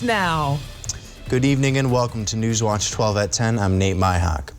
Now. Good evening and welcome to Newswatch 12 at 10. I'm Nate Myhock.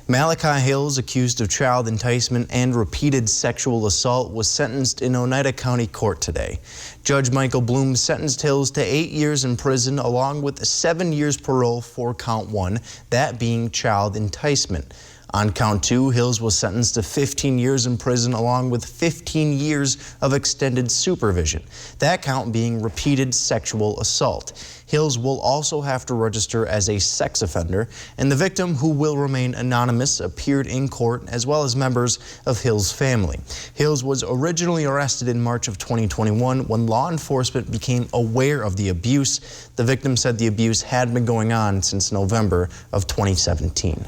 Malachi Hills, accused of child enticement and repeated sexual assault, was sentenced in Oneida County Court today. Judge Michael Bloom sentenced Hills to 8 years in prison along with 7 years parole for count 1, that being child enticement. On count 2, Hills was sentenced to 15 years in prison along with 15 years of extended supervision, that count being repeated sexual assault. Hills will also have to register as a sex offender, and the victim, who will remain anonymous, appeared in court as well as members of Hills' family. Hills was originally arrested in March of 2021 when law enforcement became aware of the abuse. The victim said the abuse had been going on since November of 2017.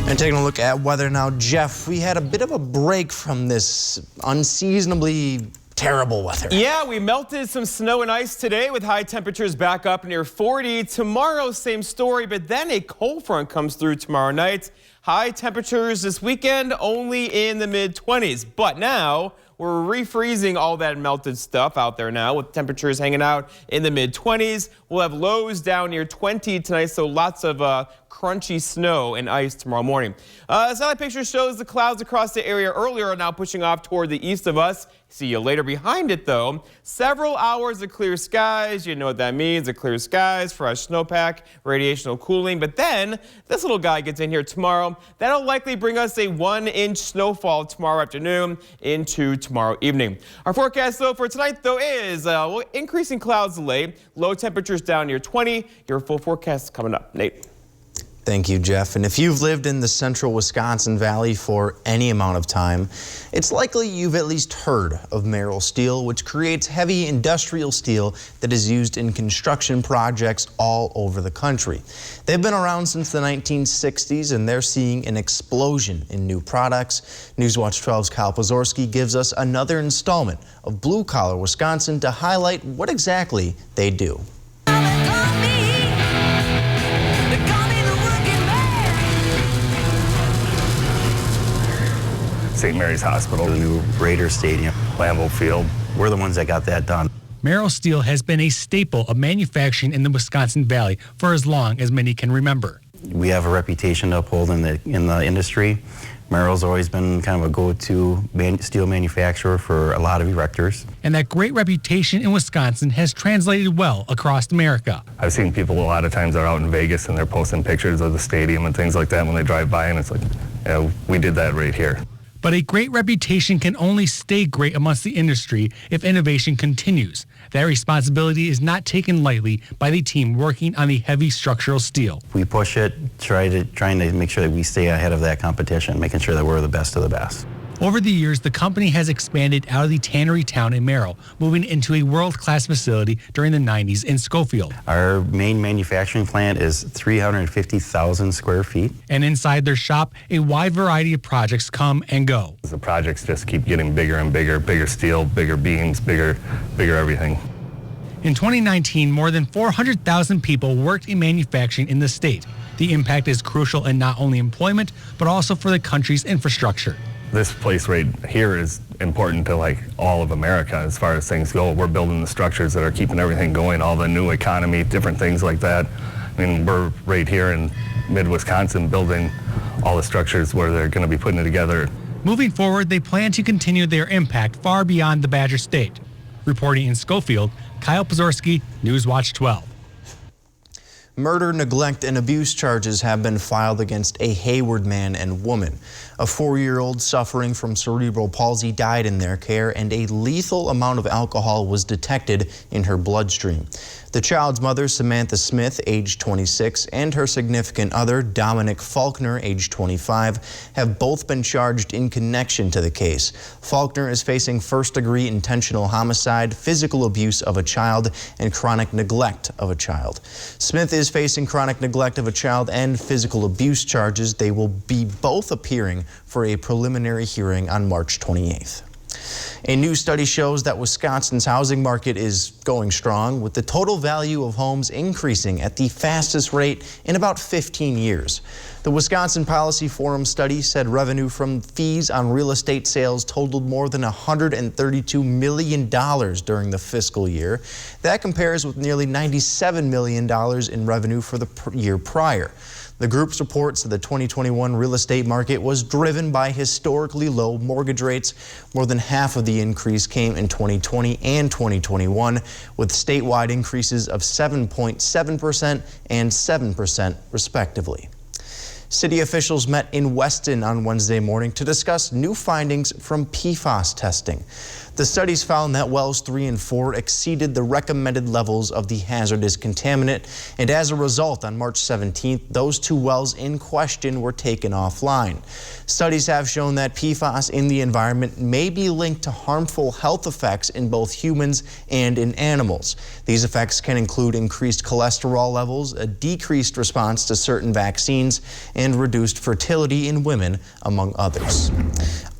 And taking a look at weather now, Jeff, we had a bit of a break from this unseasonably terrible weather. Yeah, we melted some snow and ice today with high temperatures back up near 40. Tomorrow, same story, but then a cold front comes through tomorrow night. High temperatures this weekend only in the mid-20s, but now we're refreezing all that melted stuff out there now with temperatures hanging out in the mid-20s. We'll have lows down near 20 tonight, so lots of crunchy snow and ice tomorrow morning. Satellite picture shows the clouds across the area earlier are now pushing off toward the east of us. See you later behind it, though. Several hours of clear skies. You know what that means. The clear skies, fresh snowpack, radiational cooling. But then this little guy gets in here tomorrow. That'll likely bring us a 1-inch snowfall tomorrow afternoon into tomorrow evening. Our forecast, though, for tonight, though, is increasing clouds late. Low temperatures down near 20. Your full forecast is coming up. Nate. Thank you, Jeff. And if you've lived in the central Wisconsin Valley for any amount of time, it's likely you've at least heard of Merrill Steel, which creates heavy industrial steel that is used in construction projects all over the country. They've been around since the 1960s, and they're seeing an explosion in new products. Newswatch 12's Kyle Pozorski gives us another installment of Blue Collar Wisconsin to highlight what exactly they do. St. Mary's Hospital, the new Raider Stadium, Lambeau Field. We're the ones that got that done. Merrill Steel has been a staple of manufacturing in the Wisconsin Valley for as long as many can remember. We have a reputation to uphold in the industry. Merrill's always been kind of a go-to steel manufacturer for a lot of erectors. And that great reputation in Wisconsin has translated well across America. I've seen people a lot of times that are out in Vegas and they're posting pictures of the stadium and things like that when they drive by, and it's like, yeah, we did that right here. But a great reputation can only stay great amongst the industry if innovation continues. That responsibility is not taken lightly by the team working on the heavy structural steel. We push it, trying to make sure that we stay ahead of that competition, making sure that we're the best of the best. Over the years, the company has expanded out of the tannery town in Merrill, moving into a world-class facility during the 90s in Schofield. Our main manufacturing plant is 350,000 square feet. And inside their shop, a wide variety of projects come and go. The projects just keep getting bigger and bigger, bigger steel, bigger beams, bigger everything. In 2019, more than 400,000 people worked in manufacturing in the state. The impact is crucial in not only employment, but also for the country's infrastructure. This place right here is important to like all of America as far as things go. We're building the structures that are keeping everything going, all the new economy, different things like that. I mean, we're right here in mid-Wisconsin building all the structures where they're going to be putting it together. Moving forward, they plan to continue their impact far beyond the Badger State. Reporting in Schofield, Kyle Pozorski, Newswatch 12. Murder, neglect, and abuse charges have been filed against a Hayward man and woman. A 4-year-old suffering from cerebral palsy died in their care, and a lethal amount of alcohol was detected in her bloodstream. The child's mother, Samantha Smith, age 26, and her significant other, Dominic Faulkner, age 25, have both been charged in connection to the case. Faulkner is facing first-degree intentional homicide, physical abuse of a child, and chronic neglect of a child. Smith is facing chronic neglect of a child and physical abuse charges. They will be both appearing for a preliminary hearing on March 28th. A new study shows that Wisconsin's housing market is going strong, with the total value of homes increasing at the fastest rate in about 15 years. The Wisconsin Policy Forum study said revenue from fees on real estate sales totaled more than $132 million during the fiscal year. That compares with nearly $97 million in revenue for the year prior. The group's report said the 2021 real estate market was driven by historically low mortgage rates. More than half of the increase came in 2020 and 2021, with statewide increases of 7.7% and 7% respectively. City officials met in Weston on Wednesday morning to discuss new findings from PFAS testing. The studies found that wells 3 and 4 exceeded the recommended levels of the hazardous contaminant, and as a result, on March 17th, those 2 wells in question were taken offline. Studies have shown that PFAS in the environment may be linked to harmful health effects in both humans and in animals. These effects can include increased cholesterol levels, a decreased response to certain vaccines, and reduced fertility in women, among others.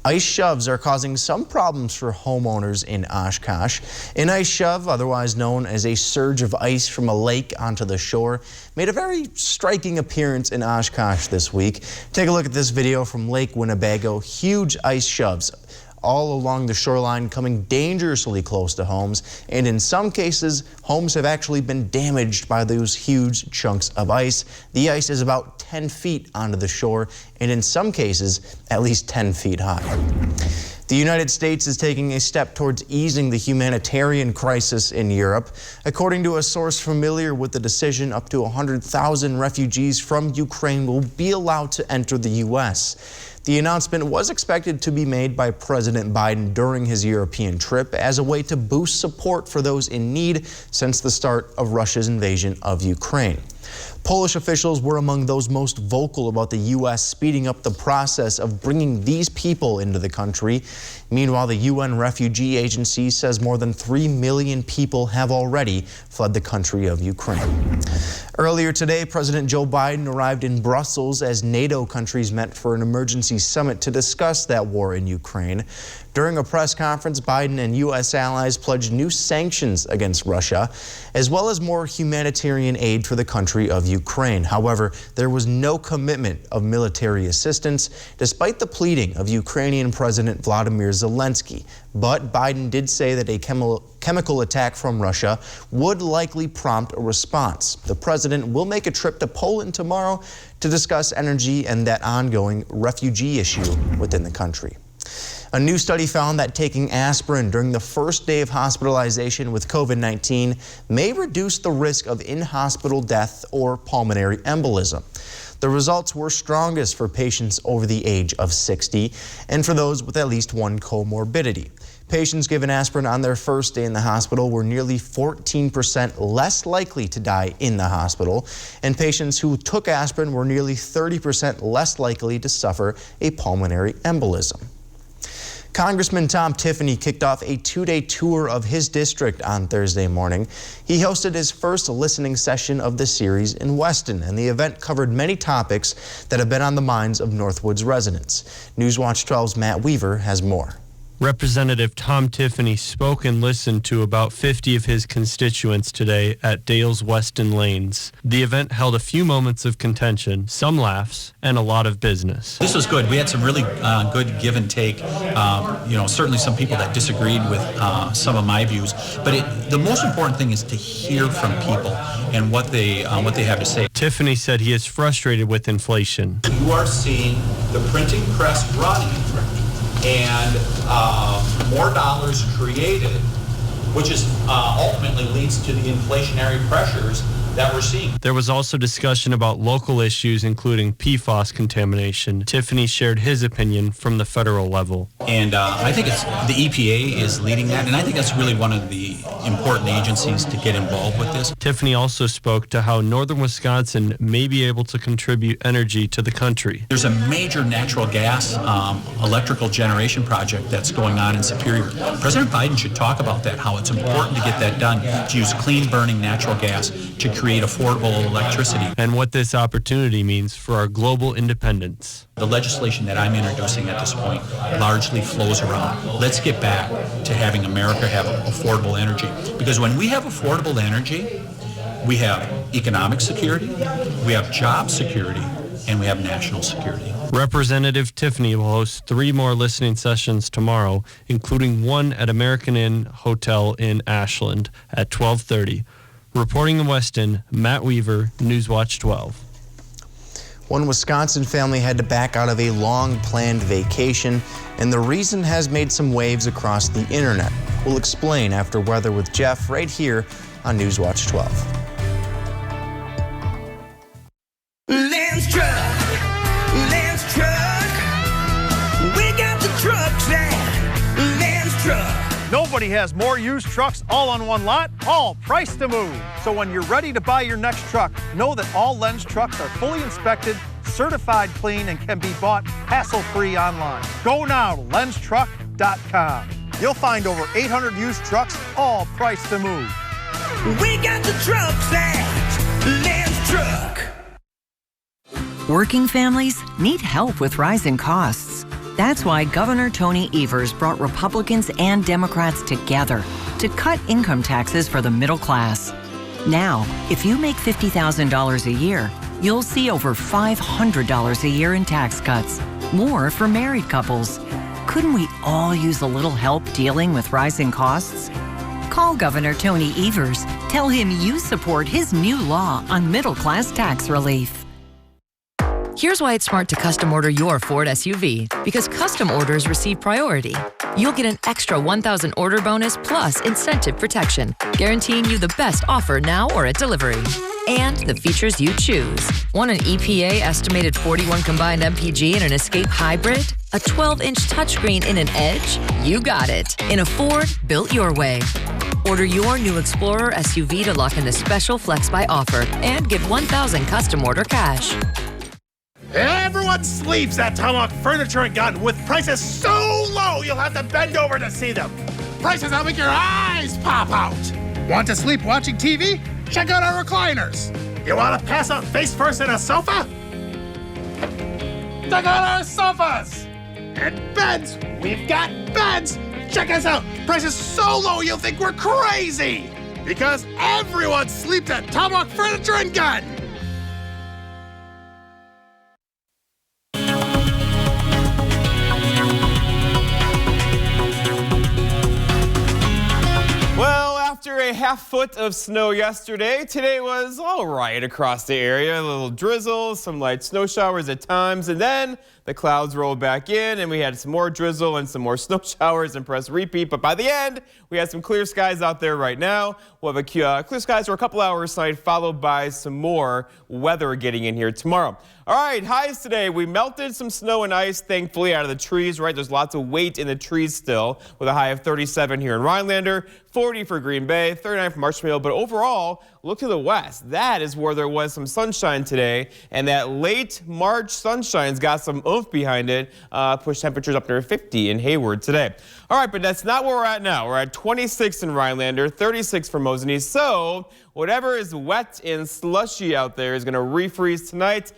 Ice shoves are causing some problems for homeowners in Oshkosh. An ice shove, otherwise known as a surge of ice from a lake onto the shore, made a very striking appearance in Oshkosh this week. Take a look at this video from Lake Winnebago. Huge ice shoves all along the shoreline, coming dangerously close to homes, and in some cases, homes have actually been damaged by those huge chunks of ice. The ice is about 10 feet onto the shore, and in some cases, at least 10 feet high. The United States is taking a step towards easing the humanitarian crisis in Europe. According to a source familiar with the decision, up to 100,000 refugees from Ukraine will be allowed to enter the U.S. The announcement was expected to be made by President Biden during his European trip as a way to boost support for those in need since the start of Russia's invasion of Ukraine. Polish officials were among those most vocal about the U.S. speeding up the process of bringing these people into the country. Meanwhile, the UN Refugee Agency says more than 3 million people have already fled the country of Ukraine. Earlier today, President Joe Biden arrived in Brussels as NATO countries met for an emergency summit to discuss that war in Ukraine. During a press conference, Biden and U.S. allies pledged new sanctions against Russia, as well as more humanitarian aid for the country of Ukraine. However, there was no commitment of military assistance, despite the pleading of Ukrainian President Vladimir Zelensky. But Biden did say that a chemical attack from Russia would likely prompt a response. The president will make a trip to Poland tomorrow to discuss energy and that ongoing refugee issue within the country. A new study found that taking aspirin during the first day of hospitalization with COVID-19 may reduce the risk of in-hospital death or pulmonary embolism. The results were strongest for patients over the age of 60 and for those with at least one comorbidity. Patients given aspirin on their first day in the hospital were nearly 14% less likely to die in the hospital, and patients who took aspirin were nearly 30% less likely to suffer a pulmonary embolism. Congressman Tom Tiffany kicked off a 2-day tour of his district on Thursday morning. He hosted his first listening session of the series in Weston, and the event covered many topics that have been on the minds of Northwoods residents. Newswatch 12's Matt Weaver has more. Representative Tom Tiffany spoke and listened to about 50 of his constituents today at Dale's Weston Lanes. The event held a few moments of contention, some laughs, and a lot of business. This was good. We had some really good give and take. Certainly some people that disagreed with some of my views. But the most important thing is to hear from people and what they have to say. Tiffany said he is frustrated with inflation. You are seeing the printing press running and more dollars created, which is ultimately leads to the inflationary pressures that we're seeing. There was also discussion about local issues, including PFAS contamination. Tiffany shared his opinion from the federal level. And I think the EPA is leading that, and I think that's really one of the important agencies to get involved with this. Tiffany also spoke to how northern Wisconsin may be able to contribute energy to the country. There's a major natural gas electrical generation project that's going on in Superior. President Biden should talk about that, how it's important to get that done, to use clean burning natural gas to create affordable electricity. And what this opportunity means for our global independence. The legislation that I'm introducing at this point largely flows around. Let's get back to having America have affordable energy. Because when we have affordable energy, we have economic security, we have job security, and we have national security. Representative Tiffany will host 3 more listening sessions tomorrow, including one at American Inn Hotel in Ashland at 12:30. Reporting in Weston, Matt Weaver, Newswatch 12. One Wisconsin family had to back out of a long-planned vacation, and the reason has made some waves across the internet. We'll explain after Weather with Jeff right here on Newswatch 12. Lance Truck, we got the trucks at Lance Truck. Nobody has more used trucks all on one lot, all priced to move. So when you're ready to buy your next truck, know that all Lens trucks are fully inspected, certified clean, and can be bought hassle-free online. Go now to lenstruck.com. You'll find over 800 used trucks, all priced to move. We got the trucks at Lance Truck. Working families need help with rising costs. That's why Governor Tony Evers brought Republicans and Democrats together to cut income taxes for the middle class. Now, if you make $50,000 a year, you'll see over $500 a year in tax cuts, more for married couples. Couldn't we all use a little help dealing with rising costs? Call Governor Tony Evers. Tell him you support his new law on middle-class tax relief. Here's why it's smart to custom order your Ford SUV, because custom orders receive priority. You'll get an extra 1,000 order bonus plus incentive protection, guaranteeing you the best offer now or at delivery. And the features you choose. Want an EPA estimated 41 combined MPG in an Escape Hybrid? A 12-inch touchscreen in an Edge? You got it. In a Ford built your way. Order your new Explorer SUV to lock in the special Flex Buy offer and get 1,000 custom order cash. Everyone sleeps at Tomahawk Furniture and Gun with prices so low you'll have to bend over to see them. Prices that'll make your eyes pop out. Want to sleep watching TV? Check out our recliners. You want to pass out face first in a sofa? Check out our sofas. And beds. We've got beds. Check us out. Prices so low you'll think we're crazy. Because everyone sleeps at Tomahawk Furniture and Gun. After a half foot of snow yesterday, today was all right across the area. A little drizzle, some light snow showers at times, and then the clouds rolled back in and we had some more drizzle and some more snow showers and press repeat. But by the end, we had some clear skies out there right now. We'll have clear skies for a couple hours tonight, followed by some more weather getting in here tomorrow. All right, highs today. We melted some snow and ice, thankfully, out of the trees, right? There's lots of weight in the trees still, with a high of 37 here in Rhinelander, 40 for Green Bay, 39 for Marshfield. But overall, look to the west. That is where there was some sunshine today, and that late March sunshine's got some oomph behind it, pushed temperatures up near 50 in Hayward today. All right, but that's not where we're at now. We're at 26 in Rhinelander, 36 for Mosinee. So whatever is wet and slushy out there is going to refreeze tonight.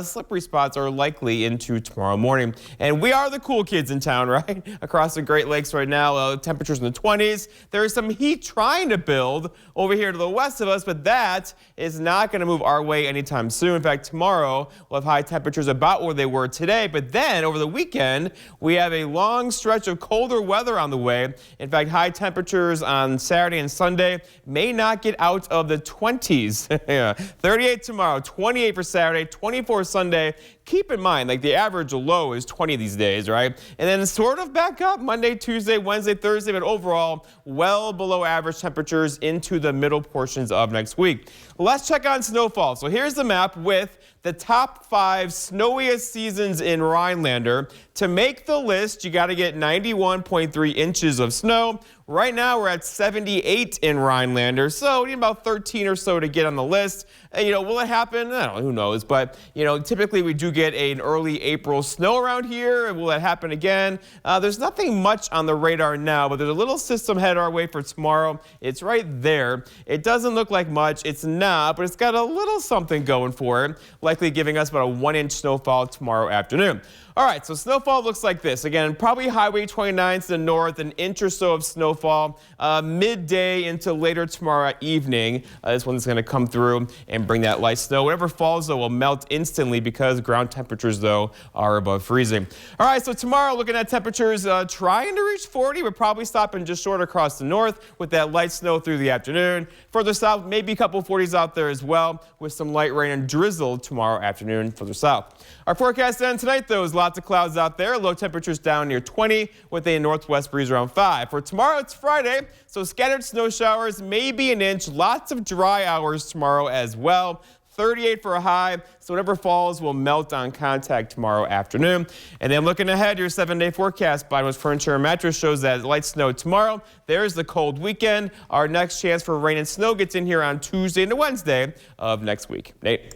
Slippery spots are likely into tomorrow morning. And we are the cool kids in town, right? Across the Great Lakes right now, temperatures in the 20s. There is some heat trying to build over here to the west of us, but that is not going to move our way anytime soon. In fact, tomorrow we'll have high temperatures about where they were today. But then over the weekend, we have a long stretch of colder weather on the way. In fact, high temperatures on Saturday and Sunday may not get out of the 20s. Yeah. 38 tomorrow, 28 for Saturday, 24 Sunday. Keep in mind, like the average low is 20 these days, right? And then sort of back up Monday, Tuesday, Wednesday, Thursday, but overall well below average temperatures into the middle portions of next week. Let's check on snowfall. So here's the map with the top 5 snowiest seasons in Rhinelander. To make the list, you got to get 91.3 inches of snow. Right now, we're at 78 in Rhinelander, so we need about 13 or so to get on the list. And, will it happen? I don't know, who knows? But, typically we do get an early April snow around here. Will it happen again? There's nothing much on the radar now, but there's a little system headed our way for tomorrow. It's right there. It doesn't look like much. It's not, but it's got a little something going for it, likely giving us about a 1-inch snowfall tomorrow afternoon. All right, so snowfall looks like this. Again, probably Highway 29 to the north, an inch or so of snowfall snowfall midday into later tomorrow evening. This one's going to come through and bring that light snow. Whatever falls, though, will melt instantly because ground temperatures, though, are above freezing. All right, so tomorrow, looking at temperatures trying to reach 40, but probably stopping just short across the north with that light snow through the afternoon. Further south, maybe a couple 40s out there as well, with some light rain and drizzle tomorrow afternoon further south. Our forecast then tonight, though, is lots of clouds out there. Low temperatures down near 20 with a northwest breeze around 5. For tomorrow, it's Friday, so scattered snow showers, maybe an inch. Lots of dry hours tomorrow as well. 38 for a high, so whatever falls will melt on contact tomorrow afternoon. And then looking ahead, your 7-day forecast by West Furniture and Mattress shows that light snow tomorrow. There's the cold weekend. Our next chance for rain and snow gets in here on Tuesday into Wednesday of next week. Nate.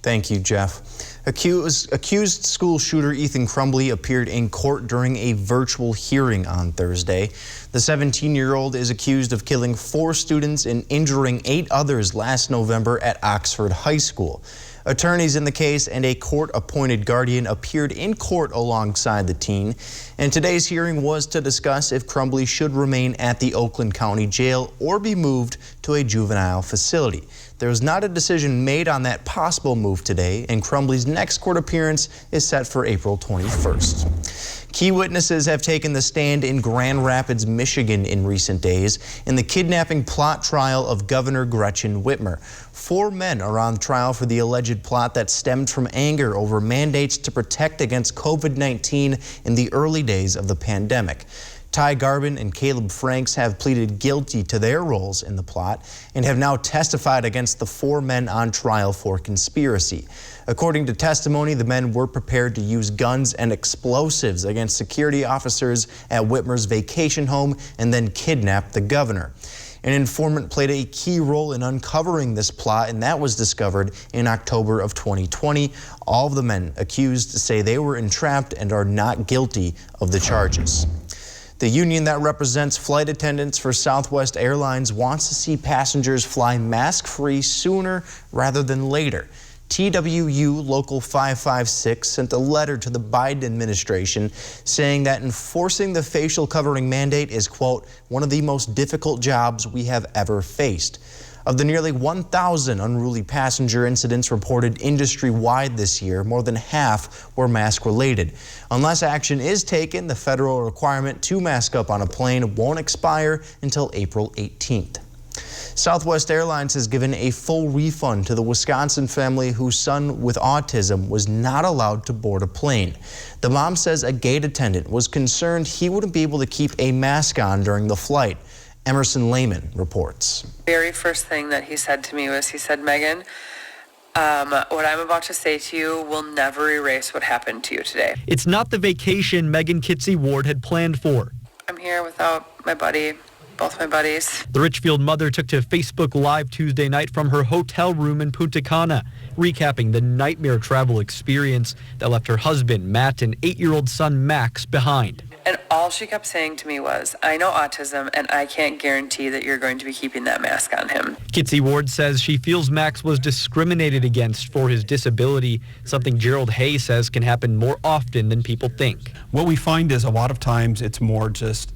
Thank you, Jeff. Accused school shooter Ethan Crumbley appeared in court during a virtual hearing on Thursday. The 17-year-old is accused of killing 4 students and injuring 8 others last November at Oxford High School. Attorneys in the case and a court-appointed guardian appeared in court alongside the teen, and today's hearing was to discuss if Crumbley should remain at the Oakland County Jail or be moved to a juvenile facility. There was not a decision made on that possible move today, and Crumbley's next court appearance is set for April 21st. Key witnesses have taken the stand in Grand Rapids, Michigan in recent days in the kidnapping plot trial of Governor Gretchen Whitmer. 4 men are on trial for the alleged plot that stemmed from anger over mandates to protect against COVID-19 in the early days of the pandemic. Ty Garbin and Caleb Franks have pleaded guilty to their roles in the plot and have now testified against the 4 men on trial for conspiracy. According to testimony, the men were prepared to use guns and explosives against security officers at Whitmer's vacation home and then kidnap the governor. An informant played a key role in uncovering this plot, and that was discovered in October of 2020. All of the men accused say they were entrapped and are not guilty of the charges. The union that represents flight attendants for Southwest Airlines wants to see passengers fly mask-free sooner rather than later. TWU Local 556 sent a letter to the Biden administration saying that enforcing the facial covering mandate is, quote, one of the most difficult jobs we have ever faced. Of the nearly 1,000 unruly passenger incidents reported industry-wide this year, more than half were mask-related. Unless action is taken, the federal requirement to mask up on a plane won't expire until April 18th. Southwest Airlines has given a full refund to the Wisconsin family whose son with autism was not allowed to board a plane. The mom says a gate attendant was concerned he wouldn't be able to keep a mask on during the flight. Emerson Lehman reports. Very first thing that he said to me was, he said, Megan, what I'm about to say to you will never erase what happened to you today. It's not the vacation Megan Kitsy Ward had planned for. I'm here without my buddy, both my buddies. The Richfield mother took to Facebook Live Tuesday night from her hotel room in Punta Cana, recapping the nightmare travel experience that left her husband, Matt, and 8-year-old son, Max, behind. And all she kept saying to me was, I know autism, and I can't guarantee that you're going to be keeping that mask on him. Kitsy Ward says she feels Max was discriminated against for his disability, something Gerald Hay says can happen more often than people think. What we find is a lot of times it's more just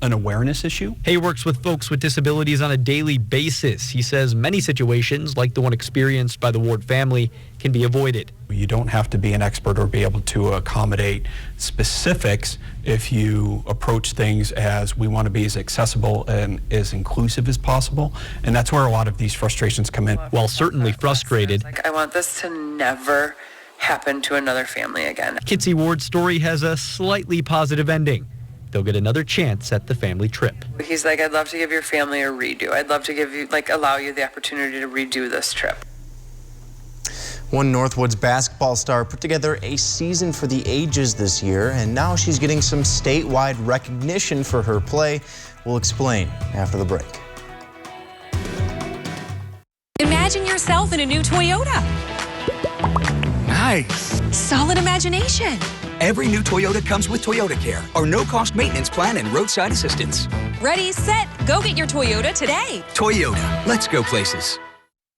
an awareness issue. Hay works with folks with disabilities on a daily basis. He says many situations, like the one experienced by the Ward family, can be avoided. You don't have to be an expert or be able to accommodate specifics if you approach things as we want to be as accessible and as inclusive as possible. And that's where a lot of these frustrations come in. While certainly frustrated, I want this to never happen to another family again. Kitsy Ward's story has a slightly positive ending. They'll get another chance at the family trip. He's like, I'd love to give your family a redo. I'd love to give you, allow you the opportunity to redo this trip. One Northwoods basketball star put together a season for the ages this year, and now she's getting some statewide recognition for her play. We'll explain after the break. Imagine yourself in a new Toyota. Nice. Solid imagination. Every new Toyota comes with Toyota Care, our no-cost maintenance plan and roadside assistance. Ready, set, go get your Toyota today. Toyota, let's go places.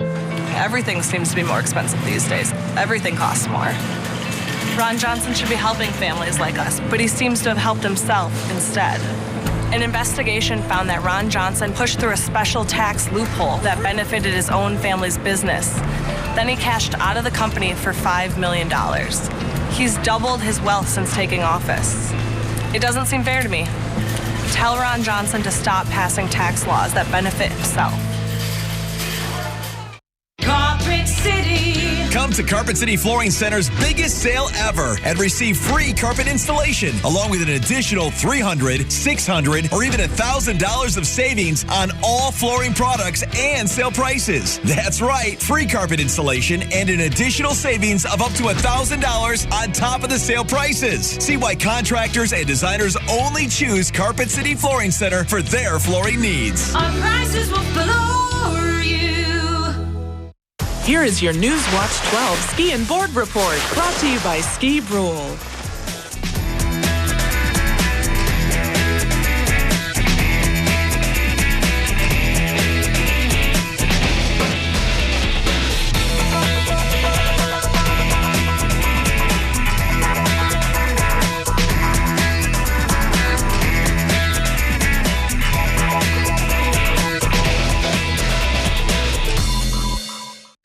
Everything seems to be more expensive these days. Everything costs more. Ron Johnson should be helping families like us, but he seems to have helped himself instead. An investigation found that Ron Johnson pushed through a special tax loophole that benefited his own family's business. Then he cashed out of the company for $5 million. He's doubled his wealth since taking office. It doesn't seem fair to me. Tell Ron Johnson to stop passing tax laws that benefit himself. Carpet City. Come to Carpet City Flooring Center's biggest sale ever and receive free carpet installation, along with an additional $300, $600, or even $1,000 of savings on all flooring products and sale prices. That's right, free carpet installation and an additional savings of up to $1,000 on top of the sale prices. See why contractors and designers only choose Carpet City Flooring Center for their flooring needs. Our prices will floor you. Here is your Newswatch 12 Ski and Board Report, brought to you by Ski Brule.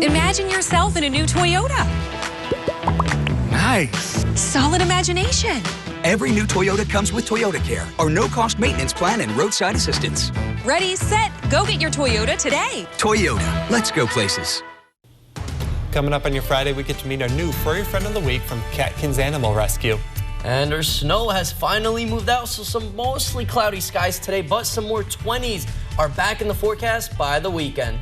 Imagine yourself in a new Toyota. Nice. Solid imagination. Every new Toyota comes with Toyota Care, our no-cost maintenance plan and roadside assistance. Ready, set, go get your Toyota today. Toyota, let's go places. Coming up on your Friday, we get to meet our new furry friend of the week from Catkins Animal Rescue. And our snow has finally moved out, so some mostly cloudy skies today, but some more 20s are back in the forecast by the weekend.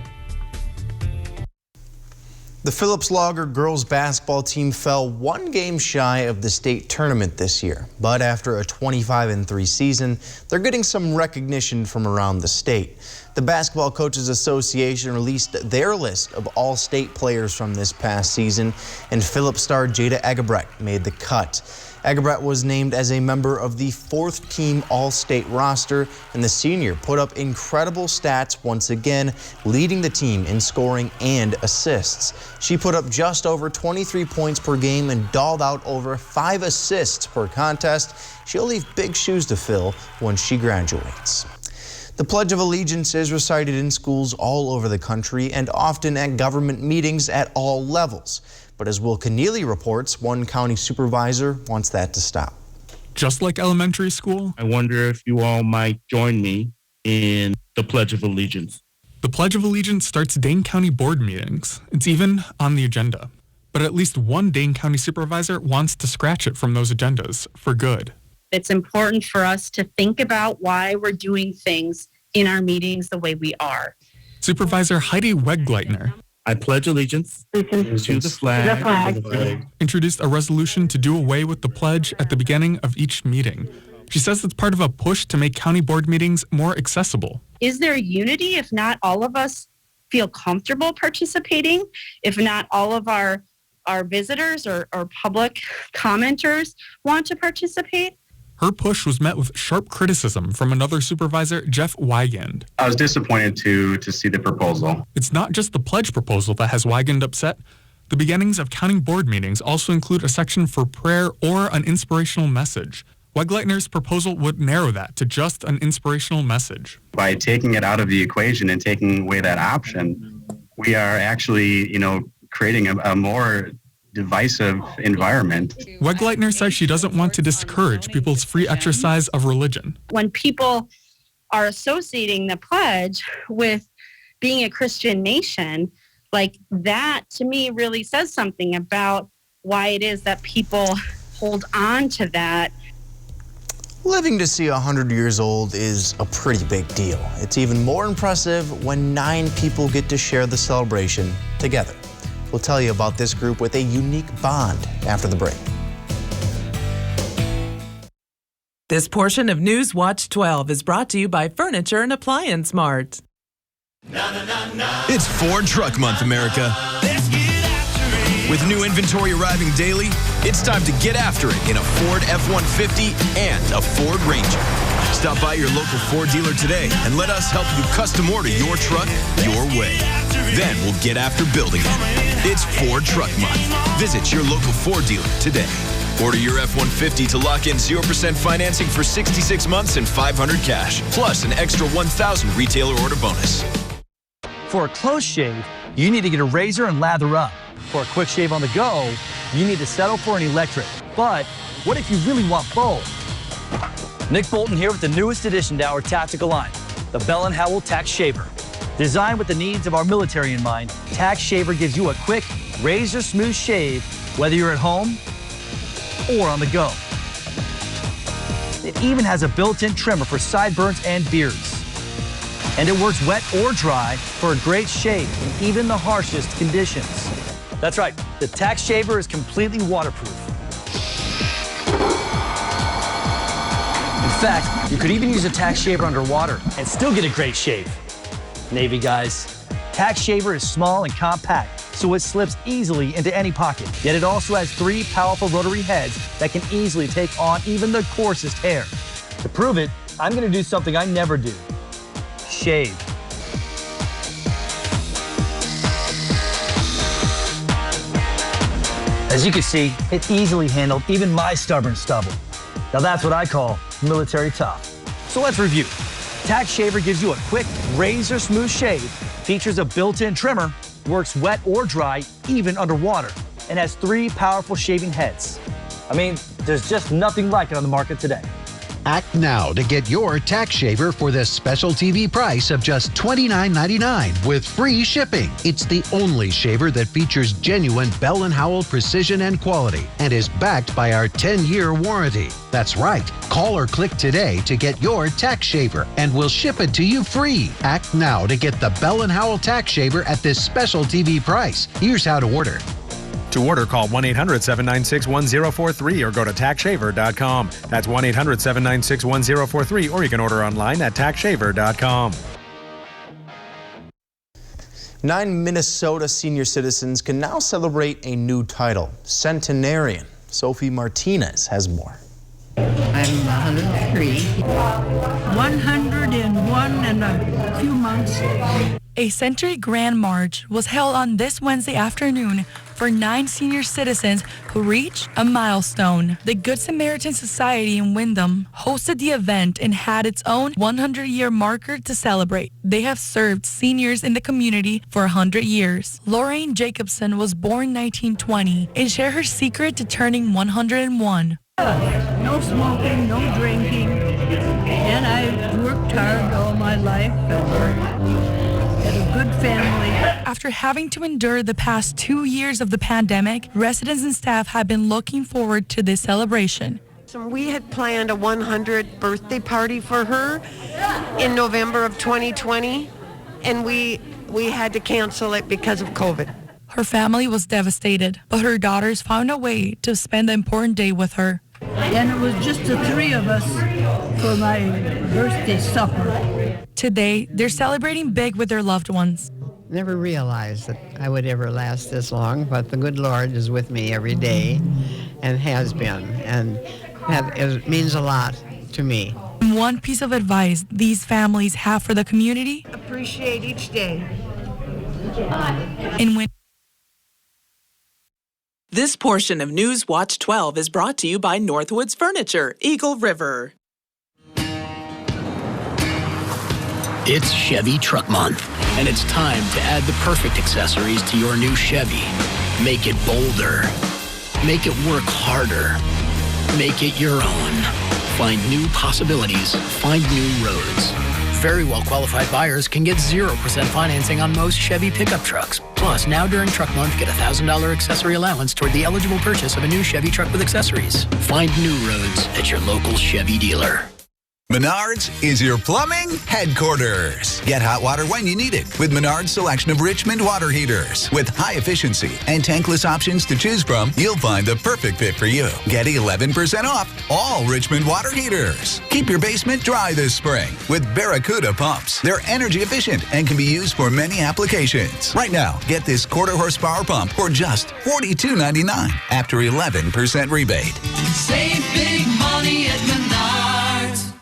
The Phillips Lager girls basketball team fell one game shy of the state tournament this year, but after a 25-3 season, they're getting some recognition from around the state. The Basketball Coaches Association released their list of all-state players from this past season, and Phillips star Jada Egebrecht made the cut. Egebrecht was named as a member of the 4th team all-state roster, and the senior put up incredible stats once again, leading the team in scoring and assists. She put up just over 23 points per game and dolled out over 5 assists per contest. She'll leave big shoes to fill when she graduates. The Pledge of Allegiance is recited in schools all over the country and often at government meetings at all levels. But as Will Keneally reports, one county supervisor wants that to stop. Just like elementary school, I wonder if you all might join me in the Pledge of Allegiance. The Pledge of Allegiance starts Dane County board meetings. It's even on the agenda. But at least one Dane County supervisor wants to scratch it from those agendas for good. It's important for us to think about why we're doing things in our meetings the way we are. Supervisor Heidi Wegleitner, I pledge allegiance to the flag. Introduced a resolution to do away with the pledge at the beginning of each meeting. She says it's part of a push to make county board meetings more accessible. Is there unity if not all of us feel comfortable participating? If not all of our visitors or public commenters want to participate? Her push was met with sharp criticism from another supervisor, Jeff Wigand. I was disappointed to see the proposal. It's not just the pledge proposal that has Wigand upset. The beginnings of county board meetings also include a section for prayer or an inspirational message. Wegleitner's proposal would narrow that to just an inspirational message. By taking it out of the equation and taking away that option, we are actually, creating a more divisive environment. Wegleitner says she doesn't want to discourage people's free exercise of religion. When people are associating the pledge with being a Christian nation, like that to me really says something about why it is that people hold on to that. Living to see 100 years old is a pretty big deal. It's even more impressive when 9 people get to share the celebration together. We'll tell you about this group with a unique bond after the break. This portion of Newswatch 12 is brought to you by Furniture and Appliance Mart. It's Ford Truck Month, America. With new inventory arriving daily, it's time to get after it in a Ford F-150 and a Ford Ranger. Stop by your local Ford dealer today and let us help you custom order your truck your way. Then we'll get after building it. It's Ford Truck Month. Visit your local Ford dealer today. Order your F-150 to lock in 0% financing for 66 months and $500 cash, plus an extra $1,000 retailer order bonus. For a close shave, you need to get a razor and lather up. For a quick shave on the go, you need to settle for an electric. But what if you really want both? Nick Bolton here with the newest addition to our tactical line, the Bell & Howell Tax Shaver. Designed with the needs of our military in mind, Tax Shaver gives you a quick, razor-smooth shave, whether you're at home or on the go. It even has a built-in trimmer for sideburns and beards. And it works wet or dry for a great shave in even the harshest conditions. That's right, the Tax Shaver is completely waterproof. In fact, you could even use a Tax Shaver underwater and still get a great shave. Navy guys, Tax Shaver is small and compact, so it slips easily into any pocket. Yet it also has 3 powerful rotary heads that can easily take on even the coarsest hair. To prove it, I'm gonna do something I never do. Shave. As you can see, it easily handled even my stubborn stubble. Now that's what I call military tough. So let's review. Tax Shaver gives you a quick, razor-smooth shave, features a built-in trimmer, works wet or dry, even underwater, and has 3 powerful shaving heads. I mean, there's just nothing like it on the market today. Act now to get your Tax Shaver for this special TV price of just $29.99 with free shipping. It's the only shaver that features genuine Bell & Howell precision and quality and is backed by our 10-year warranty. That's right. Call or click today to get your Tax Shaver and we'll ship it to you free. Act now to get the Bell & Howell Tax Shaver at this special TV price. Here's how to order. To order, call 1-800-796-1043 or go to taxshaver.com. That's 1-800-796-1043, or you can order online at taxshaver.com. 9 Minnesota senior citizens can now celebrate a new title, centenarian. Sophie Martinez has more. I'm 103. 101 and a few months. A Century Grand March was held on this Wednesday afternoon for 9 senior citizens who reached a milestone. The Good Samaritan Society in Windham hosted the event and had its own 100-year marker to celebrate. They have served seniors in the community for 100 years. Lorraine Jacobson was born 1920 and shared her secret to turning 101. No smoking, no drinking, and I worked hard all my life and had a good family. After having to endure the past 2 years of the pandemic, residents and staff have been looking forward to this celebration. So we had planned a 100th birthday party for her in November of 2020, and we had to cancel it because of COVID. Her family was devastated, but her daughters found a way to spend the important day with her. And it was just the 3 of us for my birthday supper. Today, they're celebrating big with their loved ones. Never realized that I would ever last this long, but the good Lord is with me every day and has been, and it means a lot to me. One piece of advice these families have for the community: appreciate each day. And when This portion of News Watch 12 is brought to you by Northwoods Furniture, Eagle River. It's Chevy Truck Month, and it's time to add the perfect accessories to your new Chevy. Make it bolder. Make it work harder. Make it your own. Find new possibilities. Find new roads. Very well-qualified buyers can get 0% financing on most Chevy pickup trucks. Plus, now during Truck Month, get a $1,000 accessory allowance toward the eligible purchase of a new Chevy truck with accessories. Find new roads at your local Chevy dealer. Menards is your plumbing headquarters. Get hot water when you need it with Menards' selection of Richmond water heaters. With high efficiency and tankless options to choose from, you'll find the perfect fit for you. Get 11% off all Richmond water heaters. Keep your basement dry this spring with Barracuda pumps. They're energy efficient and can be used for many applications. Right now, get this quarter horsepower pump for just $42.99 after 11% rebate. Save big money at Menards.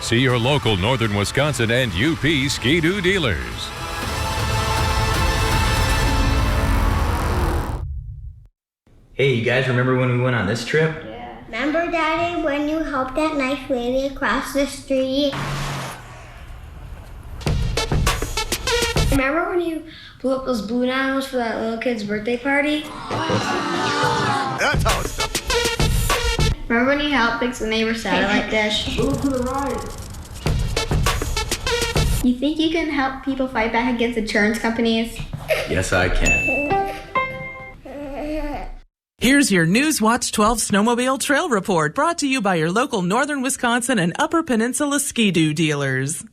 See your local Northern Wisconsin and UP Ski-Doo dealers. Hey, you guys remember when we went on this trip? Yeah. Remember, Daddy, when you helped that nice lady across the street? Remember when you blew up those balloon animals for that little kid's birthday party? That's how it's done. Remember when you helped fix the neighbor's satellite dish? Move to the right. You think you can help people fight back against insurance companies? Yes, I can. Here's your Newswatch 12 Snowmobile Trail Report, brought to you by your local Northern Wisconsin and Upper Peninsula Ski-Doo dealers.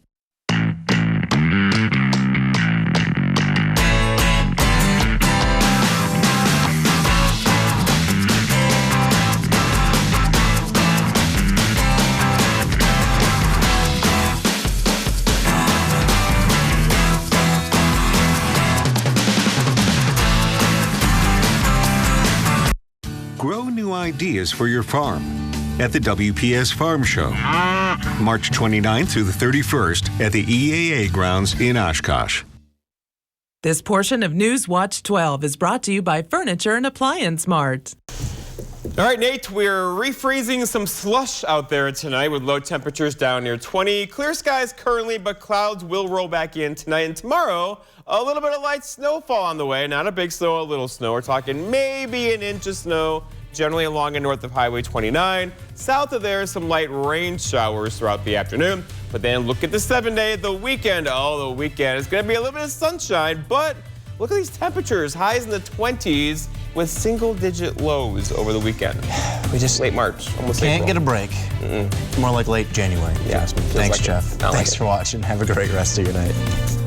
Grow new ideas for your farm at the WPS Farm Show, March 29th through the 31st at the EAA grounds in Oshkosh. This portion of Newswatch 12 is brought to you by Furniture and Appliance Mart. All right, Nate, we're refreezing some slush out there tonight with low temperatures down near 20. Clear skies currently, but clouds will roll back in tonight and tomorrow. A little bit of light snowfall on the way. Not a big snow, a little snow. We're talking maybe an inch of snow, generally along and north of Highway 29. South of there, some light rain showers throughout the afternoon. But then look at the 7-day, the weekend. Oh, the weekend is going to be a little bit of sunshine, but look at these temperatures. Highs in the 20s with single-digit lows over the weekend. We just late March, almost can't April. get a break. More like late January. Yeah, Thanks, like Jeff. Thanks for watching. Have a great rest of your night.